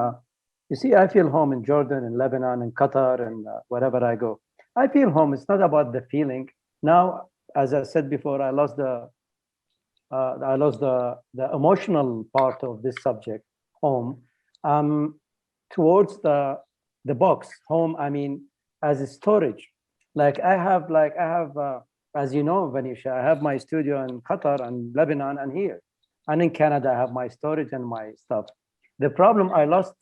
Speaker 4: You see, I feel home in Jordan, in Lebanon, in Qatar, and wherever I go. I feel home. It's not about the feeling. Now, as I said before, I lost the emotional part of this subject, home. Towards the box, home, I mean, as a storage. I have, as you know, Venetia, I have my studio in Qatar and Lebanon and here. And in Canada, I have my storage and my stuff. The problem I lost,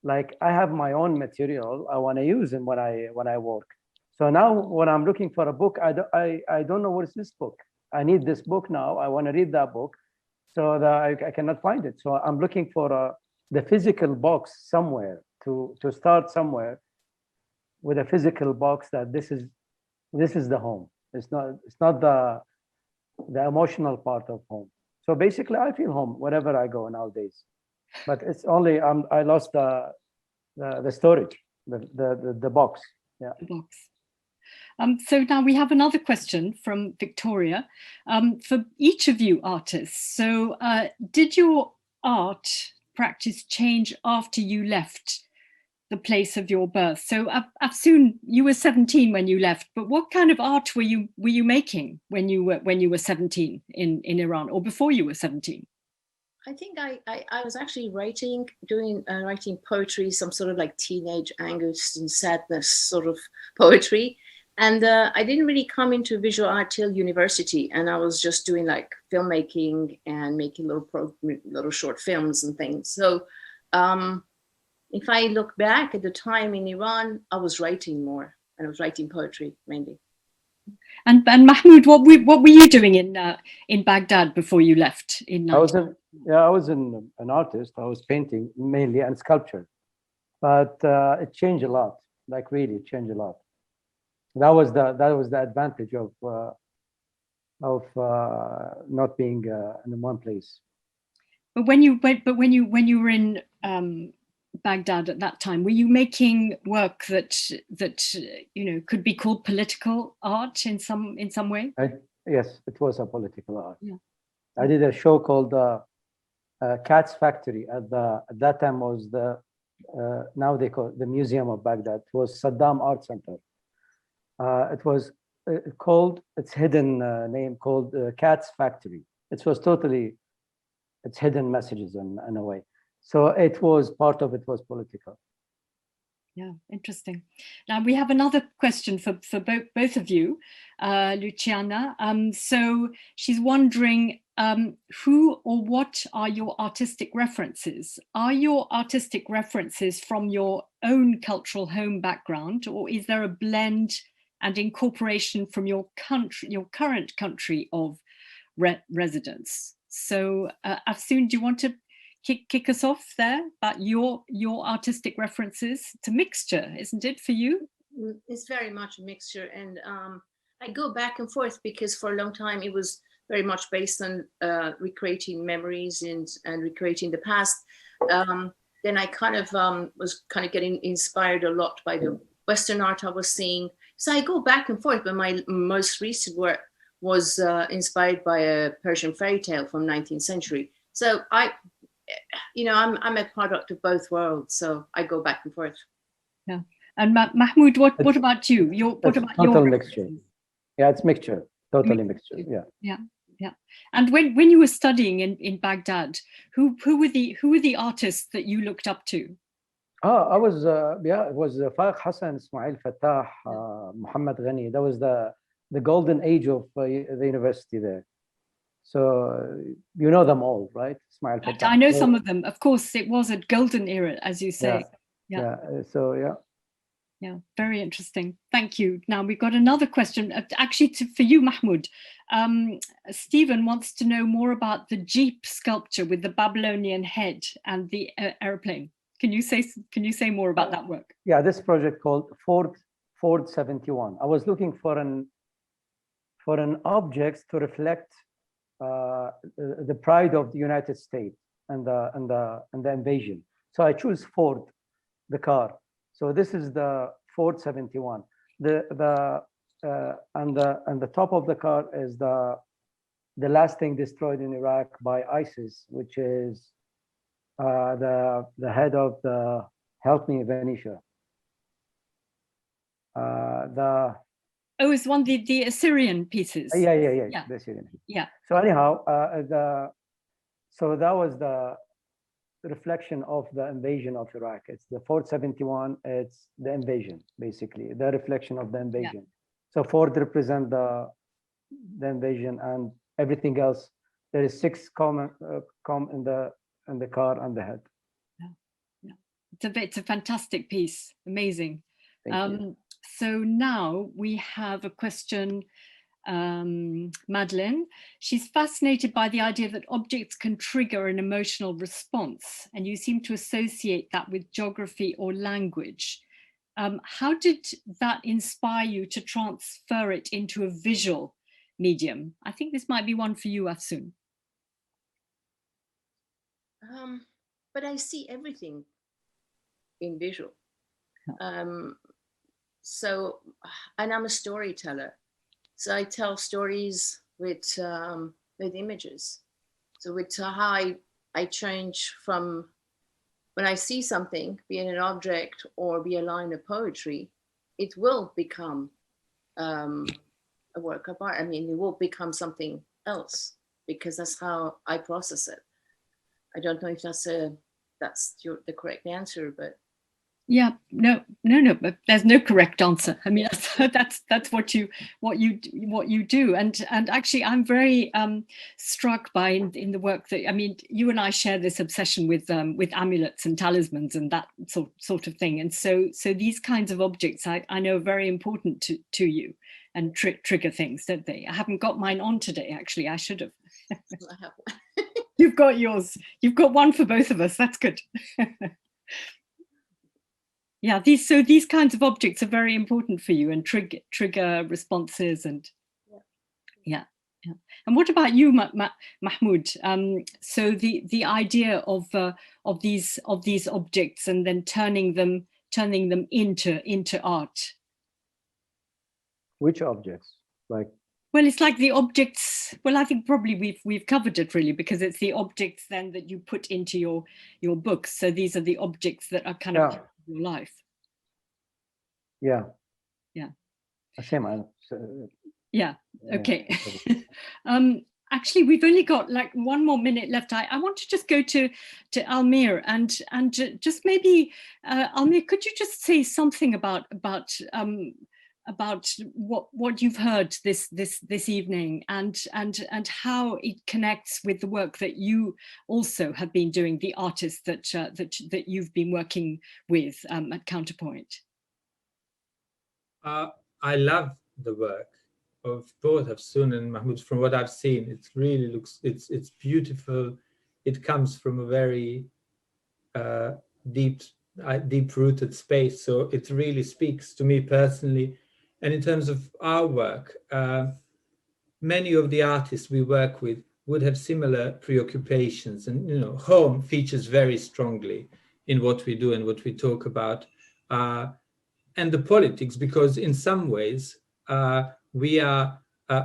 Speaker 4: I have my own material I want to use when I work. So now when I'm looking for a book, I don't know where's this book. I need this book now. I want to read that book, so that I cannot find it. So I'm looking for the physical box somewhere to start somewhere with a physical box that this is the home. It's not the emotional part of home. So basically, I feel home wherever I go nowadays. But it's only I lost the storage, the box. Yeah.
Speaker 1: The box. So now we have another question from Victoria for each of you artists. So did your art practice change after you left the place of your birth? So Afsoon, you were 17 when you left, but what kind of art were you making when you were 17 in Iran, or before you were 17?
Speaker 3: I think I was actually writing poetry, some sort of like teenage angst and sadness sort of poetry. And I didn't really come into visual art till university, and I was just doing like filmmaking and making little short films and things. So if I look back at the time in Iran, I was writing more, and I was writing poetry mainly.
Speaker 1: And Mahmoud, what were you doing in Baghdad before you left?
Speaker 4: I was an artist. I was painting mainly and sculpture, but it changed a lot. Like really, it changed a lot. That was the advantage of not being in one place.
Speaker 1: But when you were in Baghdad at that time, were you making work that could be called political art in some way?
Speaker 4: Yes, it was a political art.
Speaker 1: Yeah.
Speaker 4: I did a show called Cat's Factory. At that time was now they call it the Museum of Baghdad. It was Saddam Art Center. It was called its hidden name called Cat's Factory. It was totally its hidden messages in a way. So it was part of it was political.
Speaker 1: Yeah, interesting. Now we have another question for both of you, Luciana. So she's wondering who or what are your artistic references? Are your artistic references from your own cultural home background, or is there a blend and incorporation from your current country of residence? So Afsoon, do you want to kick us off there about your artistic references? It's a mixture, isn't it, for you?
Speaker 3: It's very much a mixture, and I go back and forth because for a long time it was very much based on recreating memories and recreating the past. Then I kind of was kind of getting inspired a lot by the Western art I was seeing. So I go back and forth, but my most recent work was inspired by a Persian fairy tale from 19th century. So I'm a product of both worlds, so I go back and forth.
Speaker 1: Yeah. And Mahmoud, what about you? What about
Speaker 4: total
Speaker 1: your
Speaker 4: mixture? Yeah, it's mixture, totally mixture. Yeah.
Speaker 1: And when you were studying in Baghdad, who were the artists that you looked up to?
Speaker 4: I was it was Faiq Hassan, Ismail Fattah, Muhammad Ghani. That was the golden age of the university there. So you know them all, right? Ismail Fattah.
Speaker 1: I know some of them. Of course, it was a golden era, as you say.
Speaker 4: Yeah.
Speaker 1: Yeah, very interesting. Thank you. Now we've got another question, actually for you, Mahmoud. Stephen wants to know more about the Jeep sculpture with the Babylonian head and the airplane. Can you say more about that work?
Speaker 4: Yeah, this project called Ford 71. I was looking for an object to reflect the pride of the United States and the invasion. So I choose Ford, the car. So this is the Ford 71. And the top of the car is the last thing destroyed in Iraq by ISIS, which is the head of the, help me, Venetia.
Speaker 1: It's one the Assyrian pieces.
Speaker 4: Yeah. The Assyrian.
Speaker 1: Yeah.
Speaker 4: So anyhow, so that was the reflection of the invasion of Iraq. It's the Ford 71. It's the invasion, basically, the reflection of the invasion. So Ford represent the invasion, and everything else. There is 6 common in the car and the head.
Speaker 1: Yeah. It's a fantastic piece. Amazing.
Speaker 4: Thank you.
Speaker 1: So now we have a question. Madeleine, she's fascinated by the idea that objects can trigger an emotional response, and you seem to associate that with geography or language. How did that inspire you to transfer it into a visual medium? I think this might be one for you, Afsoon.
Speaker 3: But I see everything in visual. So, and I'm a storyteller. So I tell stories with images. So with how I change from when I see something, be it an object or be a line of poetry, it will become a work of art. I mean, it will become something else because that's how I process it. I don't know if that's the correct answer, but
Speaker 1: Yeah, no, but there's no correct answer. I mean, that's what you do, and actually, I'm very struck by in the work that, I mean, you and I share this obsession with amulets and talismans and that sort of thing, and so these kinds of objects I know are very important to you and trigger things, don't they? I haven't got mine on today. Actually, I should have.
Speaker 3: I have one.
Speaker 1: You've got yours. You've got one for both of us. That's good. Yeah, these kinds of objects are very important for you and trigger responses and yeah. And what about you, Mahmoud? So the idea of these objects and then turning them into art.
Speaker 4: Which objects? Like,
Speaker 1: well, it's like the objects. Well, I think probably we've covered it really, because it's the objects then that you put into your books. So these are the objects that are kind of your life.
Speaker 4: Yeah.
Speaker 1: Same. Yeah. Okay. Actually, we've only got like 1 more minute left. I want to just go to Almir and just maybe Almir, could you just say something about what you've heard this evening and how it connects with the work that you also have been doing, the artists that you've been working with at Counterpoint?
Speaker 5: I love the work of both Afsoon and Mahmoud. From what I've seen, it really looks, it's beautiful. It comes from a very deep-rooted space. So it really speaks to me personally. And in terms of our work, many of the artists we work with would have similar preoccupations. And, you know, home features very strongly in what we do and what we talk about. And the politics, because in some ways,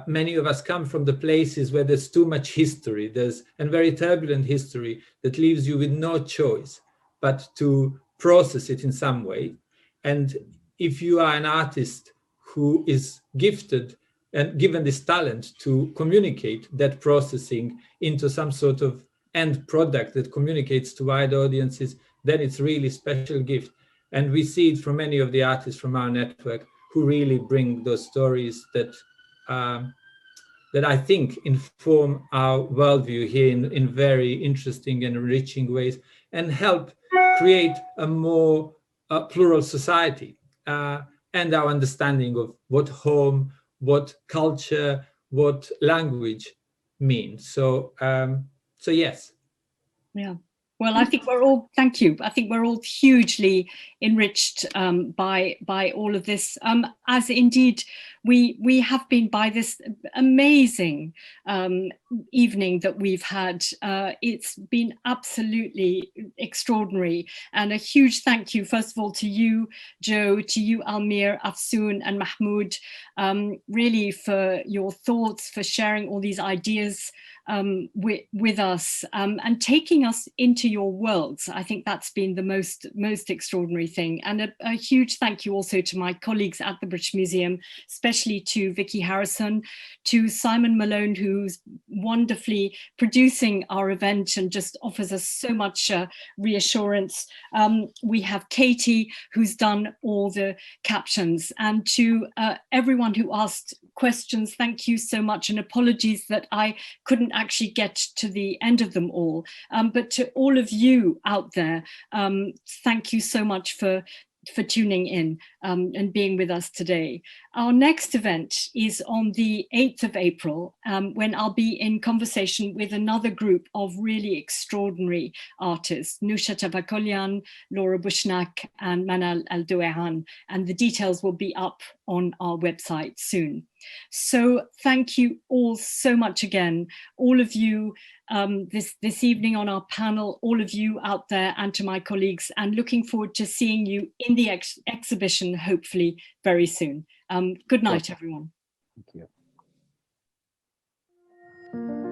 Speaker 5: many of us come from the places where there's too much history, and very turbulent history that leaves you with no choice but to process it in some way. And if you are an artist who is gifted and given this talent to communicate that processing into some sort of end product that communicates to wide audiences, then it's really a special gift. And we see it from many of the artists from our network who really bring those stories that I think inform our worldview here in very interesting and enriching ways and help create a more plural society and our understanding of what home, what culture, what language means. So yes.
Speaker 1: Yeah. Well, I think we're all, thank you. I think we're all hugely enriched by all of this, as indeed we have been by this amazing evening that we've had. It's been absolutely extraordinary. And a huge thank you, first of all, to you, Joe, to you, Almir, Afsoon and Mahmoud, really for your thoughts, for sharing all these ideas with us and taking us into your worlds. I think that's been the most extraordinary thing. And a huge thank you also to my colleagues at the British Museum, especially to Vicky Harrison, to Simon Malone, who's wonderfully producing our event and just offers us so much reassurance. We have Katie, who's done all the captions, and to everyone who asked questions, thank you so much, and apologies that I couldn't actually get to the end of them all. But to all of you out there, thank you so much for tuning in and being with us today. Our next event is on the 8th of April, when I'll be in conversation with another group of really extraordinary artists, Nusha Tabakolyan, Laura Bushnak, and Manal Al-Douehan, and the details will be up on our website soon. So thank you all so much again, all of you this evening on our panel, all of you out there, and to my colleagues, and looking forward to seeing you in the exhibition, hopefully very soon. Good night, everyone.
Speaker 4: Thank you.